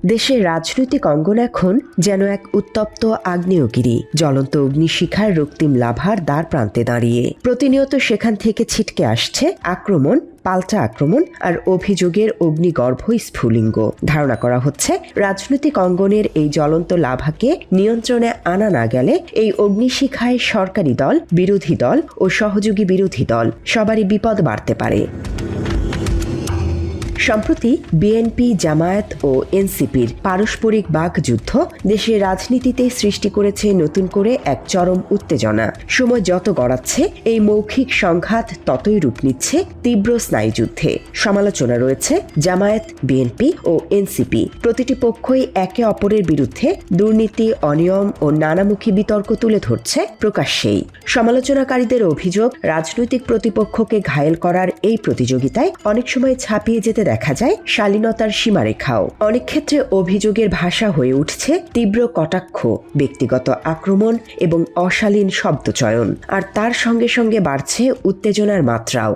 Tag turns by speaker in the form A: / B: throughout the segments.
A: দেশের রাজনৈতিক অঙ্গন এখন যেন এক উত্তপ্ত আগ্নেয়গিরি, জ্বলন্ত অগ্নিশিখার রক্তিম লাভার দ্বার প্রান্তে দাঁড়িয়ে। প্রতিনিয়ত সেখান থেকে ছিটকে আসছে আক্রমণ, পাল্টা আক্রমণ আর অভিযোগের অগ্নিগর্ভ স্ফুলিঙ্গ। ধারণা করা হচ্ছে রাজনৈতিক অঙ্গনের এই জ্বলন্ত লাভাকে নিয়ন্ত্রণে আনা না গেলে এই অগ্নিশিখায় সরকারি দল, বিরোধী দল ও সহযোগী বিরোধী দল সবারই বিপদ বাড়তে পারে। সম্প্রতি বিএনপি, জামায়াত ও এনসিপির পারস্পরিক বাকযুদ্ধ দেশের রাজনীতিতে সৃষ্টি করেছে নতুন করে এক চরম উত্তেজনা। সময় যত গড়াচ্ছে এই মৌখিক সংঘাত ততই রূপ নিচ্ছে তীব্র স্নায়ুযুদ্ধে। সমালোচনা রয়েছে জামায়াত, বিএনপি ও এনসিপি প্রতিটি পক্ষই একে অপরের বিরুদ্ধে দুর্নীতি, অনিয়ম ও নানামুখী বিতর্ক তুলে ধরছে প্রকাশ্যেই। সমালোচনাকারীদের অভিযোগ, রাজনৈতিক প্রতিপক্ষকে ঘায়েল করার এই প্রতিযোগিতায় অনেক সময় ছাপিয়ে যেতে দেখা যায় শালীনতার সীমারেখাও। অনেক ক্ষেত্রে অভিযোগের ভাষা হয়ে উঠছে তীব্র কটাক্ষ, ব্যক্তিগত আক্রমণ এবং অশালীন শব্দচয়ন, আর তার সঙ্গে সঙ্গে বাড়ছে উত্তেজনার মাত্রাও।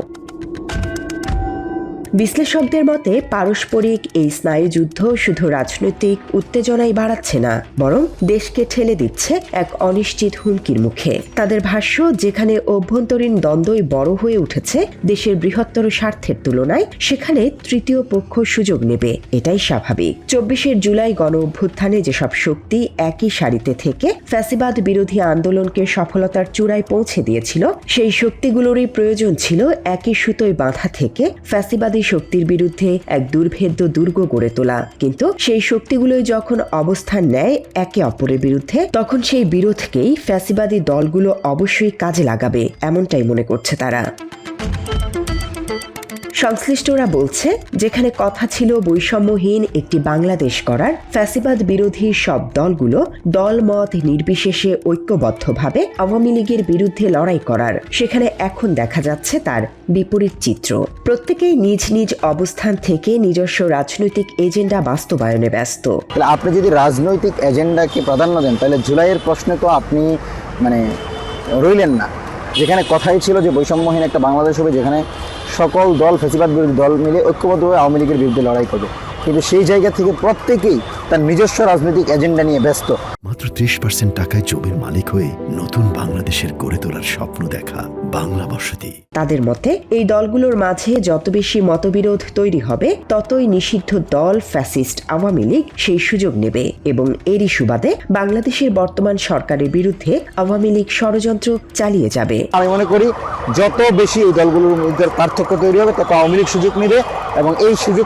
A: বিশ্লেষকদের মতে পারস্পরিক এই স্নায়ুযুদ্ধ শুধু রাজনৈতিক উত্তেজনাই বাড়াচ্ছে না, বরং দেশকে ঠেলে দিচ্ছে এক অনিশ্চিত হুমকির মুখে। তাদের ভাষ্য, যেখানে অভ্যন্তরীণ দ্বন্দ্বই বড় হয়ে উঠেছে দেশের বৃহত্তর স্বার্থের তুলনায়, সেখানে তৃতীয় পক্ষ সুযোগ নেবে, এটাই স্বাভাবিক। ২৪ জুলাই গণ অভ্যুত্থানে যেসব শক্তি একই সারিতে থেকে ফ্যাসিবাদ বিরোধী আন্দোলনকে সফলতার চূড়ায় পৌঁছে দিয়েছিল, সেই শক্তিগুলোরই প্রয়োজন ছিল একই সুতোয় বাঁধা থেকে ফ্যাসিবাদী শক্তির বিরুদ্ধে এক দুর্ভেদ্য দুর্গ গড়ে তোলা। কিন্তু সেই শক্তিগুলোই যখন অবস্থান নেয় একে অপরের বিরুদ্ধে, তখন সেই বিরোধকেই ফ্যাসিবাদী দলগুলো অবশ্যই কাজে লাগাবে, এমনটাই মনে করছে তারা। সংশ্লিষ্টরা বলছে, যেখানে কথা ছিল বৈষম্যহীন একটি বাংলাদেশ করার, ফ্যাসিবাদ বিরোধী সব দলগুলো দলমত নির্বিশেষে ঐক্যবদ্ধভাবে আওয়ামী লীগের বিরুদ্ধে লড়াই করার, সেখানে এখন দেখা যাচ্ছে তার বিপরীত চিত্র। প্রত্যেকেই নিজ নিজ অবস্থান থেকে নিজস্ব রাজনৈতিক এজেন্ডা বাস্তবায়নে ব্যস্ত।
B: আপনি যদি রাজনৈতিক এজেন্ডাকে প্রাধান্য দেন, তাহলে জুলাইয়ের প্রশ্নে তো আপনি রইলেন না। যেখানে কথাই ছিল যে বৈষম্যহীন একটা বাংলাদেশ হবে, যেখানে সকল দল, ফ্যাসিবাদ বিরোধী দল মিলে ঐক্যবদ্ধভাবে আওয়ামী লীগের বিরুদ্ধে লড়াই করবে, কিন্তু সেই জায়গা থেকে প্রত্যেকেই তার নিজস্ব রাজনৈতিক এজেন্ডা নিয়ে ব্যস্ত।
C: মাত্র ৩০% টাকায় জমির মালিক হয়ে নতুন বাংলাদেশের গড়ে তোলার স্বপ্ন দেখা বাংলা বসতি।
A: তাদের মতে এই দলগুলোর মাঝে যত বেশি মতবিরোধ তৈরি হবে, ততই নিষিদ্ধ দল ফ্যাসিস্ট আওয়ামী লীগ সেই সুযোগ নেবে এবং এরই সুবাদে বাংলাদেশের বর্তমান সরকারের বিরুদ্ধে আওয়ামী লীগ ষড়যন্ত্র চালিয়ে যাবে।
B: আমি মনে করি যত বেশি এই দলগুলোর মধ্যে পার্থক্য তৈরি হবে, তত আওয়ামী লীগ সুযোগ নেবে এবং এই সুযোগ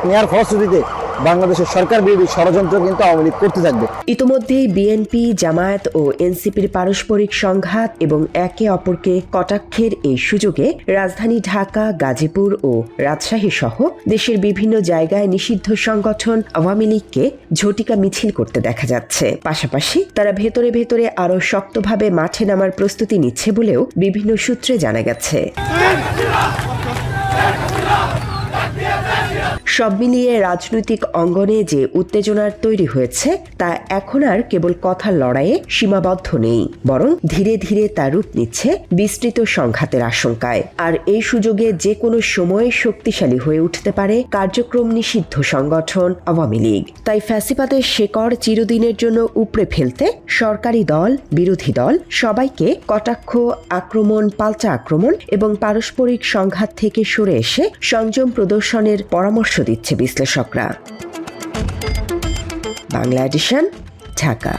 B: নেওয়ার ফলশ্রুতিতে বাংলাদেশের সরকার বিরোধী ষড়যন্ত্র কিন্তু আওয়ামী লীগ করতে থাকবে।
A: ইতোমধ্যেই বিএনপি, জামায়াত ও এনসিপির পারস্পরিক সংঘাত এবং একে অপরকে কটাক্ষের এই সুযোগে রাজধানী ঢাকা, গাজীপুর ও রাজশাহী সহ দেশের বিভিন্ন জায়গায় নিষিদ্ধ সংগঠন আওয়ামী লীগকে ঝটিকা মিছিল করতে দেখা যাচ্ছে। পাশাপাশি তারা ভেতরে ভেতরে আরও শক্তভাবে মাঠে নামার প্রস্তুতি নিচ্ছে বলেও বিভিন্ন সূত্রে জানা গেছে। সব মিলিয়ে রাজনৈতিক অঙ্গনে যে উত্তেজনার তৈরি হয়েছে, তা এখন আর কেবল কথার লড়াইয়ে সীমাবদ্ধ নেই, বরং ধীরে ধীরে তা রূপ নিচ্ছে বিস্তৃত সংঘাতের আশঙ্কায়। আর এই সুযোগে যে কোনো সময়ে শক্তিশালী হয়ে উঠতে পারে কার্যক্রম নিষিদ্ধ সংগঠন আওয়ামী লীগ। তাই ফ্যাসিবাদের শেকড় চিরদিনের জন্য উপড়ে ফেলতে সরকারি দল, বিরোধী দল সবাইকে কটাক্ষ, আক্রমণ, পাল্টা আক্রমণ এবং পারস্পরিক সংঘাত থেকে সরে এসে সংযম প্রদর্শনের পরামর্শ দিচ্ছে বিশ্লেষকরা। বাংলা এডিশন, ঢাকা।